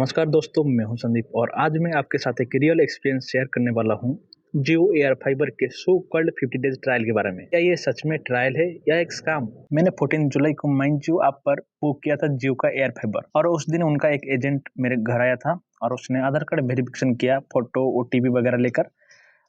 नमस्कार दोस्तों, मैं हूं संदीप और आज मैं आपके साथ एक रियल एक्सपीरियंस शेयर करने वाला हूं जियो एयर फाइबर के सो कॉल्ड 50 डेज ट्रायल के बारे में। क्या ये सच में ट्रायल है या एक स्कैम? मैंने 14 जुलाई को माइन जियो ऐप पर बुक किया था जियो का एयर फाइबर और उस दिन उनका एक एजेंट मेरे घर आया था और उसने आधार कार्ड वेरिफिकेशन किया, फोटो, ओटीपी वगैरह लेकर।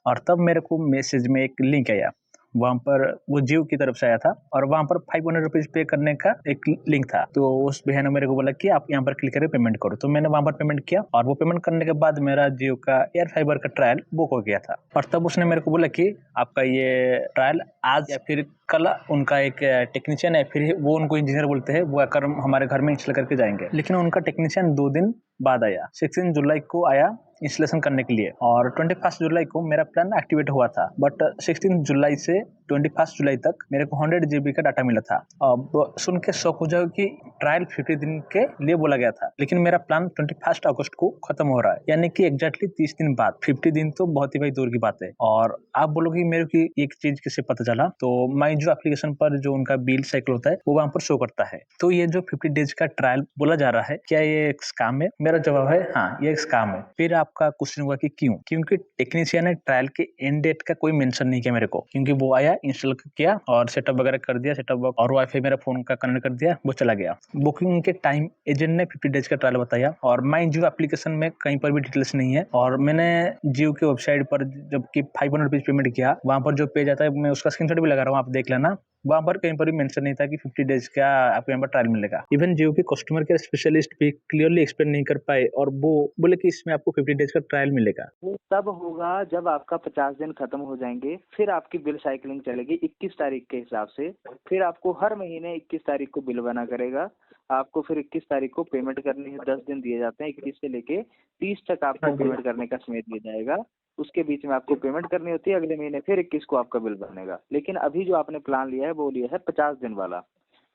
और तब मेरे को मैसेज में एक लिंक आया। वहाँ पर वो जियो की तरफ से आया था और वहाँ पर 500 रुपीज पे करने का एक लिंक था। तो उस भैया ने मेरे को बोला कि आप यहाँ पर क्लिक करके पेमेंट करो। तो मैंने वहाँ पर पेमेंट किया और वो पेमेंट करने के बाद मेरा जियो का एयर फाइबर का ट्रायल बुक हो गया था। और तब उसने मेरे को बोला कि आपका ये ट्रायल आज या फिर कल उनका एक टेक्नीशियन है, फिर वो उनको इंजीनियर बोलते हैं, वो आकर हमारे घर में इंस्टॉल करके जाएंगे। लेकिन उनका टेक्नीशियन 2 दिन बाद आया। 16 जुलाई को आया इंस्टॉलेशन करने के लिए और 21 जुलाई को मेरा प्लान एक्टिवेट हुआ था। बट 16 जुलाई से 21 जुलाई तक मेरे को 100 GB का डाटा मिला था। अब सुन के शौक हो जाओ कि ट्रायल 50 दिन के लिए बोला गया था, लेकिन मेरा प्लान 21 अगस्त को खत्म हो रहा है, यानी कि एग्जैक्टली 30 दिन बाद। 50 दिन तो बहुत ही भाई दूर की बात है। और आप बोलोगे मेरे को एक चीज किससे पता चला, तो माई जो एप्लीकेशन पर जो उनका बिल साइकिल होता है वो वहां पर शो करता है। तो ये जो 50 डेज का ट्रायल बोला जा रहा है, क्या ये एक स्कैम है? मेरा जवाब है हाँ, ये एक स्कैम है। फिर आपका क्वेश्चन होगा कि क्यों? क्योंकि टेक्नीशियन ने ट्रायल के एंड डेट का कोई मेंशन नहीं किया मेरे को, क्योंकि वो आया, इंस्टॉल किया और सेटअप वगैरह कर दिया, सेटअप और वाईफाई मेरा फोन का कनेक्ट कर दिया, वो चला गया। बुकिंग के टाइम एजेंट ने 50 डेज का ट्रायल बताया और माई जियो एप्लीकेशन में कहीं पर भी डिटेल्स नहीं है। और मैंने जियो के वेबसाइट पर जबकि 500 रुपीज पेमेंट किया, वहां पर जो पेज आता है मैं उसका स्क्रीनशॉट भी लगा रहा हूँ, आप देख लेना। वहां पर कहीं पर भी मेंशन नहीं था कि 50 डेज का आपको यहाँ पर ट्रायल मिलेगा। इवन जियो के कस्टमर केयर स्पेशलिस्ट भी क्लियरली एक्सप्लेन नहीं कर पाए और वो बोले कि इसमें आपको 50 डेज का ट्रायल मिलेगा। वो तब होगा जब आपका 50 दिन खत्म हो जाएंगे, फिर आपकी बिल साइकिलिंग चलेगी 21 तारीख के हिसाब से। फिर आपको हर महीने 21 तारीख को बिल बना करेगा। आपको फिर 21 तारीख को पेमेंट करनी है। 10 दिन दिए जाते हैं, 21 से लेके 30 तक आपको पेमेंट करने का समय दिया जाएगा। उसके बीच में आपको पेमेंट करनी होती है। अगले महीने फिर 21 को आपका बिल बनेगा। लेकिन अभी जो आपने प्लान लिया है वो लिया है 50 दिन वाला,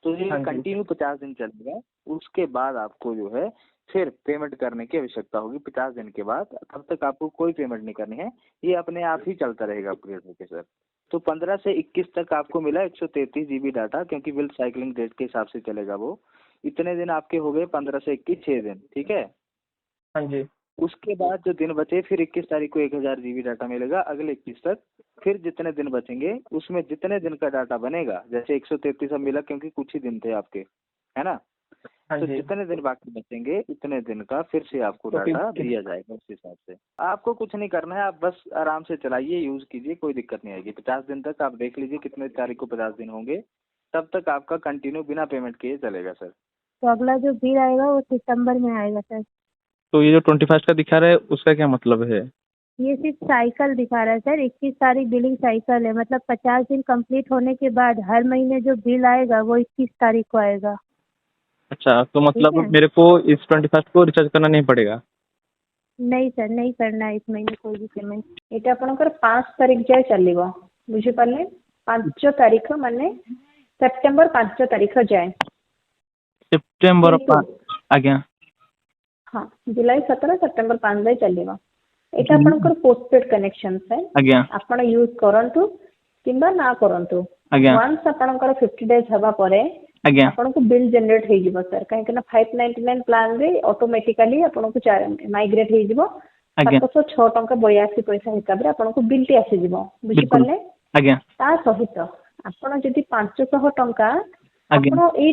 तो ये कंटिन्यू 50 दिन चलेगा। उसके बाद आपको जो है फिर पेमेंट करने की आवश्यकता होगी 50 दिन के बाद। तब तक आपको कोई पेमेंट नहीं करनी है, ये अपने आप ही चलता रहेगा अपग्रेड होके सर। तो 15 से 21 तक आपको मिला 133 GB डाटा, क्योंकि बिल साइकिलिंग डेट के हिसाब से चलेगा वो। इतने दिन आपके हो गए 15 से 21, 6 दिन, ठीक है। हाँ जी। उसके बाद जो दिन बचे, फिर 21 तारीख को 1000 GB डाटा मिलेगा अगले 21 तक। फिर जितने दिन बचेंगे उसमें जितने दिन का डाटा बनेगा, जैसे 133 अब मिला क्योंकि कुछ ही दिन थे आपके, है ना। हाँ तो जी। जितने दिन बाकी बचेंगे उतने दिन का फिर से आपको डाटा दिया जाएगा उस हिसाब से। आपको कुछ नहीं करना है, आप बस आराम से चलाइए, यूज कीजिए, कोई दिक्कत नहीं आएगी। 50 दिन तक आप देख लीजिए कितने तारीख को 50 दिन होंगे, तब तक आपका कंटिन्यू बिना पेमेंट किए चलेगा सर। तो अगला जो बिल आएगा वो सितंबर में आएगा सर। तो ये जो 21 का दिखा रहा है उसका क्या मतलब है? ये सिर्फ साइकिल दिखा रहा है सर। 21 तारीख बिलिंग साइकिल है, मतलब 50 दिन कंप्लीट होने के बाद हर महीने जो बिल आएगा वो 21 तारीख को आएगा। अच्छा, तो मतलब ठीक है। मेरे को इस 21 को रिचार्ज करना नहीं पड़ेगा? नहीं सर, नहीं करना है इस महीने कोई भी पेमेंट। এটা আপনার 5 তারিখ যায় চলিব, বুঝি পারলে? 5 তারিখ মানে সেপ্টেম্বর 5 তারিখ যায়। सेप्टेम्बर কিন্তু आज्ञा। हाँ, जुलाई 17 सेप्टेम्बर 5 ଯାଏ ଚାଲିବ। এটা ଆପଣଙ୍କର पोस्टपेड कनेक्शन सर। आज्ञा। ଆପଣ यूज କରନ୍ତୁ କିମ୍ବା ନା କରନ୍ତୁ, ଆଜ୍ଞା। ୱାନ୍ସ ଆପଣଙ୍କର 50 ଡେଜ୍ ହେବା ପରେ आज्ञा। ଆପଣଙ୍କୁ ବିଲ୍ ଜେନେରେଟ୍ ହେଇଯିବ ସର। କାହିଁକି ନା 599 ପ୍ଲାନ୍ ରେ ଅଟୋମେଟିକାଲି ଆପଣଙ୍କୁ ମାଇଗ୍ରେଟ୍ ହେଇଯିବ। ଆଜ୍ଞା। 706 ଟଙ୍କା 82 ପଇସା ହିସାବରେ ଆପଣଙ୍କୁ ବିଲ୍ ଟି ଆସିଯିବ, ବୁଝିପାରିଲେ? आज्ञा। ତା ସହିତ ଆପଣ ଯଦି 500 ଟଙ୍କା ଆଜ୍ଞା। ଆପଣ ଏଇ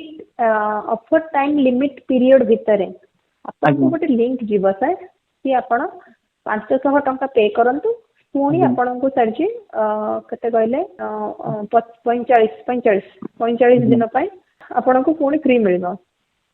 ଅଫର ଟାଇମ ଲିମିଟ ପିରିୟଡ ଭିତରେ ଆପଣଙ୍କୁ ଗୋଟେ ଲିଙ୍କ ଯିବ ସର କି ଆପଣ 500 ଟଙ୍କା पे କରନ୍ତୁ, ପୁଣି ଆପଣଙ୍କୁ ସାରିଛି କେତେ କହିଲେ 45 ଦିନ ପାଇଁ ଆପଣଙ୍କୁ ପୁଣି फ्री मिलेगा।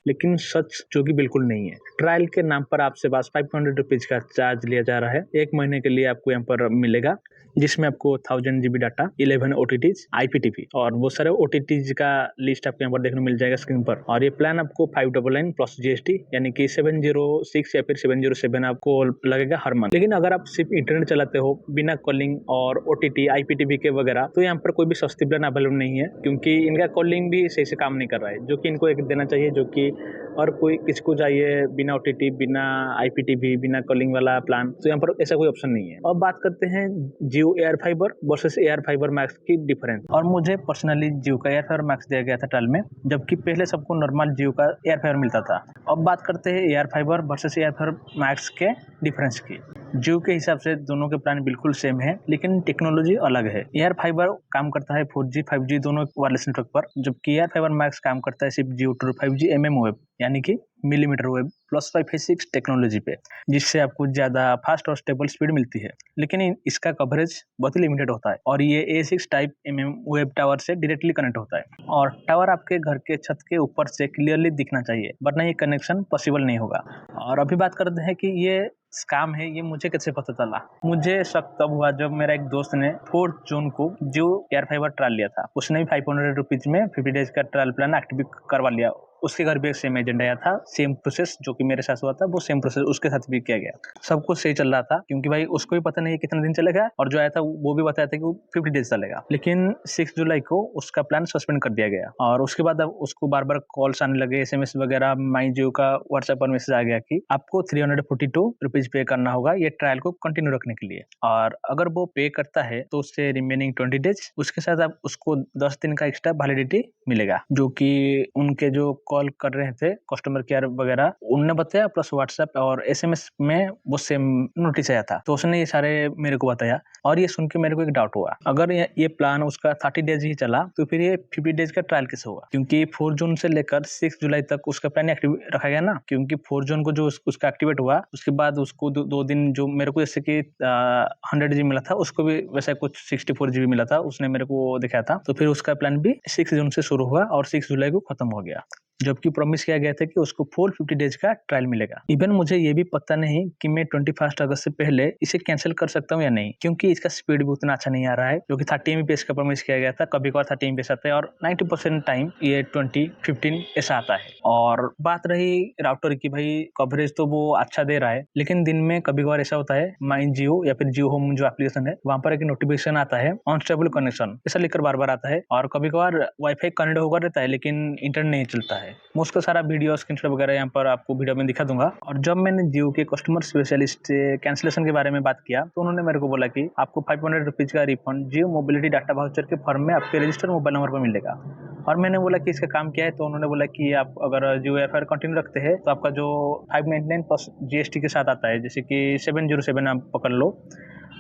लेकिन सच जो कि बिल्कुल नहीं है। ट्रायल के नाम पर आपसे पास 500 रुपीज का चार्ज लिया जा रहा है। 1 महीने के लिए आपको यहाँ पर मिलेगा, जिसमें आपको 1000 GB डाटा, 11 OTTs, IPTV और वो सारे OTTs का लिस्ट आपको यहाँ पर देखने मिल जाएगा स्क्रीन पर। और ये प्लान आपको 599 प्लस GST यानी कि 706 या फिर 707 आपको लगेगा हर मंथ। लेकिन अगर आप सिर्फ इंटरनेट चलाते हो बिना कॉलिंग और OTT, IPTV के वगैरह, तो यहाँ पर कोई भी सस्ती प्लान अवेलेबल नहीं है, क्योंकि इनका कॉलिंग भी सही से काम नहीं कर रहा है, जो कि इनको एक देना चाहिए, जो कि और कोई किसी को चाहिए बिना OTT, बिना IPTV, बिना कॉलिंग वाला प्लान, तो यहाँ पर ऐसा कोई ऑप्शन नहीं है। अब बात करते हैं Jio air fibre versus air fibre max की डिफरेंस। और मुझे पर्सनली जियो का एयर फाइबर मैक्स दिया गया था ट्रायल में, जबकि पहले सबको नॉर्मल जियो का एयर फाइबर मिलता था। अब बात करते हैं air fibre versus air fibre max के डिफरेंस की। जियो के हिसाब से दोनों के प्लान बिल्कुल सेम है, लेकिन टेक्नोलॉजी अलग है। एयर फाइबर काम करता है 4G 5G दोनों वायरलेस नेटवर्क पर, जबकि एयर फाइबर मैक्स काम करता है सिर्फ जियो टू 5G mm वेव, यानी कि मिलीमीटर वेव प्लस 5/6 टेक्नोलॉजी पे, जिससे आपको ज़्यादा फास्ट और स्टेबल स्पीड मिलती है। लेकिन इसका कवरेज बहुत ही लिमिटेड होता है और ये A6 type mm web tower से डायरेक्टली कनेक्ट होता है, और टावर आपके घर के छत के ऊपर से क्लियरली दिखना चाहिए, वरना ये कनेक्शन पॉसिबल नहीं होगा। और अभी बात करते हैं कि ये स्कैम है, ये मुझे कैसे पता चला। मुझे शक तब हुआ जब मेरा एक दोस्त ने 4 जून को जियो एयर फाइबर ट्रायल लिया था। उसने भी 500 रुपीज में 50 डेज का ट्रायल प्लान एक्टिव करवा लिया। उसके घर भी एक सेम एजेंट आया था, सेम प्रोसेस जो कि मेरे साथ हुआ था, वो सेम प्रोसेस उसके साथ भी किया गया। सब कुछ सही चल रहा था, क्योंकि भाई उसको भी पता नहीं है कितना दिन चलेगा, और जो आया था वो भी बताया था कि वो 50 डेज चलेगा। लेकिन 6 जुलाई को उसका प्लान सस्पेंड कर दिया गया, और उसके बाद अब उसको बार बार कॉल्स आने लगे, SMS वगैरह, माई जियो का व्हाट्सएप पर मैसेज आ गया कि आपको 342 रुपीज पे करना होगा ये ट्रायल को कंटिन्यू रखने के लिए। और अगर वो पे करता है तो उससे रिमेनिंग 20 डेज, उसके साथ आप उसको 10 दिन का एक्स्ट्रा वैलिडिटी मिलेगा, जो कि उनके जो कॉल कर रहे थे कस्टमर केयर वगैरह उनने बताया, प्लस व्हाट्सएप और SMS में वो सेम नोटिस आया था। तो उसने ये सारे मेरे को बताया, और ये सुन के मेरे को एक डाउट हुआ, अगर ये प्लान उसका 30 डेज ही चला तो फिर ये 50 डेज का ट्रायल कैसे हुआ? क्योंकि 4 जून से लेकर 6 जुलाई तक उसका प्लान एक्टिव रखा गया ना, क्योंकि 4 जून को जो उसका एक्टिवेट हुआ, उसके बाद उसको 2 दिन जो मेरे को जैसे कि 100 GB मिला था, उसको भी वैसा कुछ 64 GB मिला था, उसने मेरे को दिखाया था। तो फिर उसका प्लान भी 6 जून से शुरू हुआ और 6 जुलाई को खत्म हो गया, जबकि प्रॉमिस किया गया था कि उसको 450 डेज का ट्रायल मिलेगा। इवन मुझे ये भी पता नहीं कि मैं 21 अगस्त से पहले इसे कैंसिल कर सकता हूँ या नहीं, क्योंकि इसका स्पीड भी उतना अच्छा नहीं आ रहा है, जो कि 30 MBps का प्रॉमिस किया गया था। कभी कभार 30 MBps आता है, और 90% टाइम ये 20-15 ऐसा आता है। और बात रही राउटर की, भाई कवरेज तो वो अच्छा दे रहा है, लेकिन दिन में कभी कभार ऐसा होता है, माई जियो या फिर जियो होम जो एप्लीकेशन है, वहाँ पर एक नोटिफिकेशन आता है अनस्टेबल कनेक्शन, ऐसा लिखकर बार बार आता है, और कभी कभार वाईफाई कनेक्ट होकर रहता है लेकिन इंटरनेट नहीं चलता है। मैं उसका सारा वीडियो स्क्रीनशॉट वगैरह यहाँ पर आपको वीडियो में दिखा दूंगा। और जब मैंने जियो के कस्टमर स्पेशलिस्ट से कैंसिलेशन के बारे में बात किया, तो उन्होंने मेरे को बोला कि आपको 500 रुपीज का रिफंड जियो मोबिलिटी डाटा वाउचर के फॉर्म में आपके रजिस्टर्ड मोबाइल नंबर पर मिलेगा। और मैंने बोला कि इसका काम क्या है, तो उन्होंने बोला कि आप अगर जियो एयरफायर कंटिन्यू रखते हैं तो आपका जो 599 प्लस GST के साथ आता है, जैसे कि 707 आप पकड़ लो,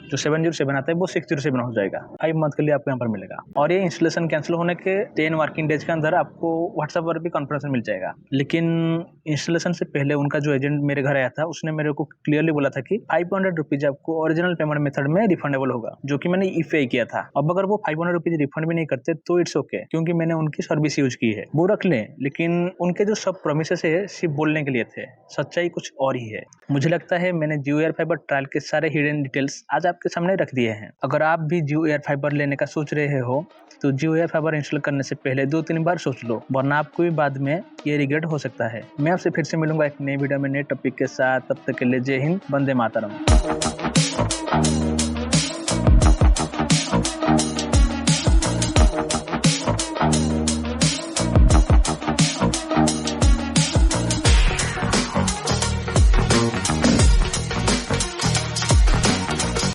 जो 707 आता है वो 607 हो जाएगा। 5 मंथ के लिए आपको यहाँ पर मिलेगा। और ये इंस्टॉलेशन कैंसिल होने के 10 वर्किंग डेज के अंदर आपको व्हाट्सएप पर भी कॉन्फ्रेंस मिल जाएगा। लेकिन इंस्टॉलेशन से पहले उनका जो एजेंट मेरे घर आया था, उसने मेरे को क्लियरली बोला था कि 500 रुपीज आपको ओरिजिनल पेमेंट मेथड में रिफंडेबल होगा, जो कि मैंने पे किया था। अब अगर वो 500 रुपीज रिफंड भी नहीं करते तो इट्स ओके, क्योंकि मैंने उनकी सर्विस यूज की है, वो रख लें। लेकिन उनके जो सब प्रोमिसेस है सिर्फ बोलने के लिए थे, सच्चाई कुछ और ही है। मुझे लगता है मैंने जियो एयर फाइबर ट्रायल के सारे हिडन डिटेल्स आज आपके सामने रख दिए हैं। अगर आप भी जियो एयर फाइबर लेने का सोच रहे हो तो जियो एयर फाइबर इंस्टॉल करने से पहले 2-3 बार सोच लो, वरना आपको भी बाद में ये रिग्रेट हो सकता है। मैं आपसे फिर से मिलूंगा एक नई वीडियो में नए टॉपिक के साथ। तब तक के लिए जय हिंद, वंदे मातरम।